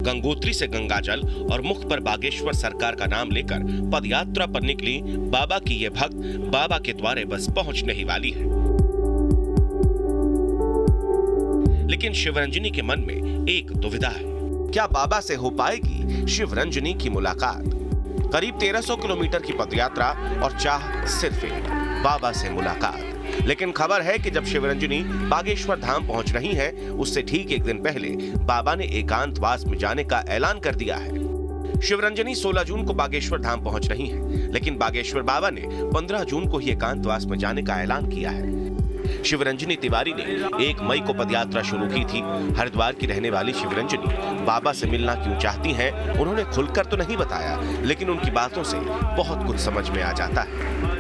गंगोत्री से गंगाजल और मुख पर बागेश्वर सरकार का नाम लेकर पदयात्रा पर निकली बाबा की ये भक्त बाबा के द्वारे बस पहुंचने ही वाली है। लेकिन शिवरंजनी के मन में एक दुविधा है, क्या बाबा से हो पाएगी शिवरंजनी की मुलाकात? करीब 1300 किलोमीटर की पदयात्रा और चाह सिर्फ एक, बाबा से मुलाकात। लेकिन खबर है कि जब शिवरंजनी बागेश्वर धाम पहुंच रही है, उससे ठीक एक दिन पहले बाबा ने एकांतवास में जाने का ऐलान कर दिया है। शिवरंजनी 16 जून को बागेश्वर धाम पहुंच रही है, लेकिन बागेश्वर बाबा ने 15 जून को ही एकांतवास में जाने का ऐलान किया है। शिवरंजनी तिवारी ने 1 मई को पदयात्रा शुरू की थी। हरिद्वार की रहने वाली शिवरंजनी बाबा से मिलना क्यों चाहती हैं, उन्होंने खुलकर तो नहीं बताया, लेकिन उनकी बातों से बहुत कुछ समझ में आ जाता है।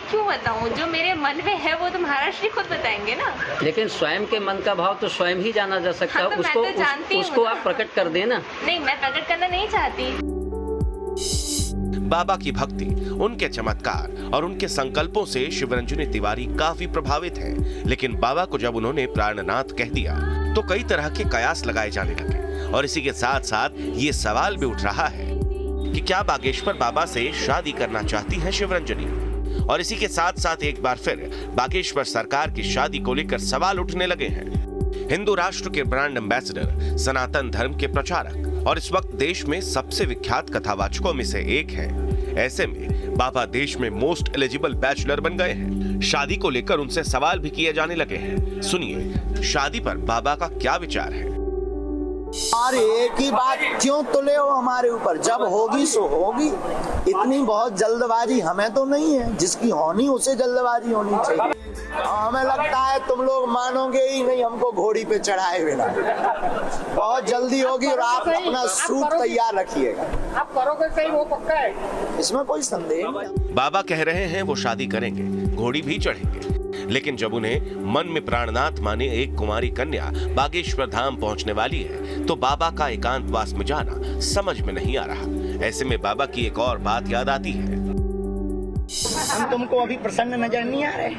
क्यों बताऊं? जो मेरे मन में है वो तो महाराज श्री खुद बताएंगे ना। लेकिन स्वयं के मन का भाव तो स्वयं ही जाना जा सकता है। उसको आप प्रकट कर देना। नहीं, मैं प्रकट करना नहीं चाहती। बाबा की भक्ति, उनके चमत्कार और उनके संकल्पों से शिवरंजनी तिवारी काफी प्रभावित है। लेकिन बाबा को जब उन्होंने प्राणनाथ कह दिया तो कई तरह के कयास लगाए जाने लगे और इसी के साथ साथ ये सवाल भी उठ रहा है कि क्या बागेश्वर बाबा से शादी करना चाहती है शिवरंजनी। और इसी के साथ साथ एक बार फिर बागेश्वर सरकार की शादी को लेकर सवाल उठने लगे हैं। हिंदू राष्ट्र के ब्रांड एम्बेसडर, सनातन धर्म के प्रचारक और इस वक्त देश में सबसे विख्यात कथावाचकों में से एक हैं। ऐसे में बाबा देश में मोस्ट एलिजिबल बैचलर बन गए हैं। शादी को लेकर उनसे सवाल भी किए जाने लगे हैं। सुनिए शादी पर बाबा का क्या विचार है। अरे एक ही बात क्यों तुले हो हमारे ऊपर, जब होगी सो होगी। इतनी बहुत जल्दबाजी हमें तो नहीं है, जिसकी होनी उसे जल्दबाजी होनी चाहिए। हमें लगता है तुम लोग मानोगे ही नहीं हमको घोड़ी पे चढ़ाए बिना। बहुत जल्दी होगी और आप अपना सूट तैयार रखिएगा। आप करोगे सही, वो पक्का है, इसमें कोई संदेह नहीं। बाबा कह रहे हैं वो शादी करेंगे, घोड़ी भी चढ़ेंगे, लेकिन जब उन्हें मन में प्राणनाथ माने एक कुमारी कन्या बागेश्वर धाम पहुंचने वाली है तो बाबा का एकांतवास में जाना समझ में नहीं आ रहा। ऐसे में बाबा की एक और बात याद आती है। हम तुमको अभी प्रसन्न नजर नहीं आ रहे,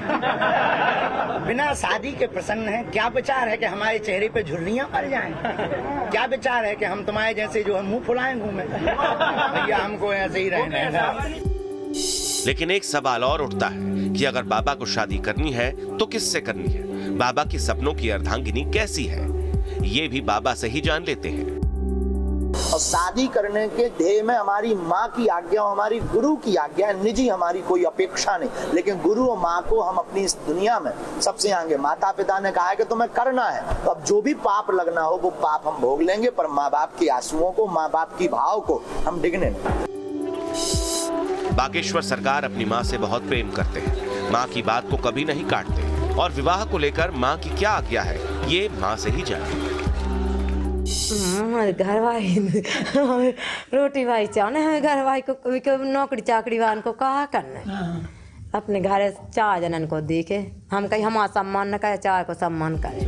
बिना शादी के प्रसन्न हैं। क्या विचार है कि हमारे चेहरे पे झुर्रियां पड़ जाएं? क्या विचार है कि हम तुम्हारे जैसे जो है मुंह फुलाएं घूमें? भैया हमको ऐसे ही रहना है। लेकिन एक सवाल और उठता है कि अगर बाबा को शादी करनी है तो किससे करनी है? बाबा की सपनों की अर्धांगिनी कैसी है, ये भी बाबा से ही जान लेते हैं। और शादी करने के ध्येय में हमारी माँ की आज्ञा, हमारी गुरु की आज्ञा है। निजी हमारी कोई अपेक्षा नहीं, लेकिन गुरु और माँ को हम अपनी इस दुनिया में सबसे आगे, माता पिता ने कहा है कि तुम्हें करना है, तो अब जो भी पाप लगना हो वो पाप हम भोग लेंगे, पर माँ बाप के आंसुओं को, माँ बाप की भाव को हम डिगने नहीं। बागेश्वर सरकार अपनी माँ से बहुत प्रेम करते हैं, माँ की बात को कभी नहीं काटते और विवाह को लेकर माँ की क्या आज्ञा है ये माँ से ही जाने। हमारे घर भाई रोटी भाई चाहने हैं, घर भाई को नौकरी चाकरी वान को कहा करना है। अपने घर 4 जनन को देखे, हम कहीं हमारा सम्मान न करे, 4 को सम्मान करे।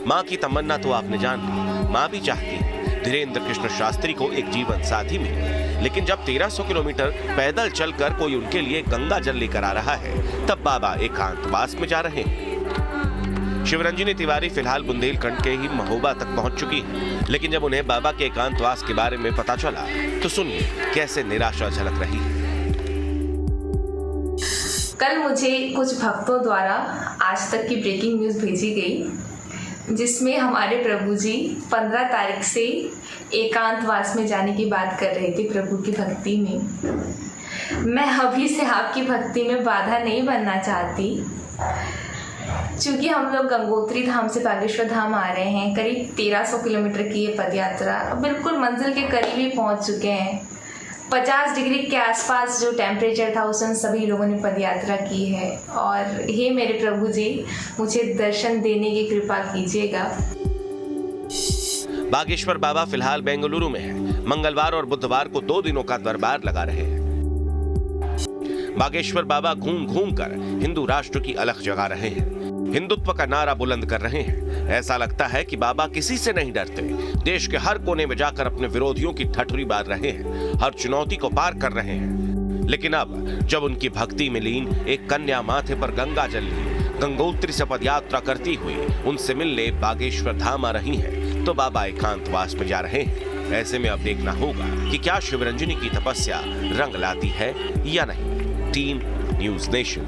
माँ की तमन्ना तो आपने जान ली, माँ भी चाहती है धीरेन्द्र कृष्ण शास्त्री को एक जीवन साथी मिले। लेकिन जब 1300 किलोमीटर पैदल चलकर कोई उनके लिए गंगा जल लेकर आ रहा है तब बाबा एकांतवास में जा रहे हैं। शिवरंजनी तिवारी फिलहाल बुंदेलखंड के ही महोबा तक पहुंच चुकी है, लेकिन जब उन्हें बाबा के एकांतवास के बारे में पता चला तो सुनिए कैसे निराशा झलक रही है। कल मुझे कुछ भक्तों द्वारा आज तक की ब्रेकिंग न्यूज़ भेजी गई, जिसमें हमारे प्रभु जी 15 तारीख से एकांतवास में जाने की बात कर रहे थे प्रभु की भक्ति में। मैं अभी से आपकी भक्ति में बाधा नहीं बनना चाहती, क्योंकि हम लोग गंगोत्री धाम से बागेश्वर धाम आ रहे हैं। करीब 1300 किलोमीटर की ये पदयात्रा, बिल्कुल मंजिल के करीब ही पहुंच चुके हैं। 50 डिग्री के आसपास जो टेम्परेचर था उस दिन सभी लोगों ने पदयात्रा की है। और हे मेरे प्रभु जी, मुझे दर्शन देने की कृपा कीजिएगा। बागेश्वर बाबा फिलहाल बेंगलुरु में है। मंगलवार और बुधवार को 2 दिनों का दरबार लगा रहे हैं। बागेश्वर बाबा घूम घूम कर हिंदू राष्ट्र की अलख जगा रहे हैं, हिंदुत्व का नारा बुलंद कर रहे हैं। ऐसा लगता है कि बाबा किसी से नहीं डरते, देश के हर कोने में जाकर अपने विरोधियों की ठठुरी बांध रहे हैं, हर चुनौती को पार कर रहे हैं। लेकिन अब जब उनकी भक्ति में लीन एक कन्या माथे पर गंगा जल ली, गंगोत्री से पदयात्रा करती हुई उनसे मिलने बागेश्वर धाम आ रही है, तो बाबा एकांतवास में जा रहे हैं। ऐसे में अब देखना होगा कि क्या शिवरंजनी की तपस्या रंग लाती है या नहीं। Team news nation.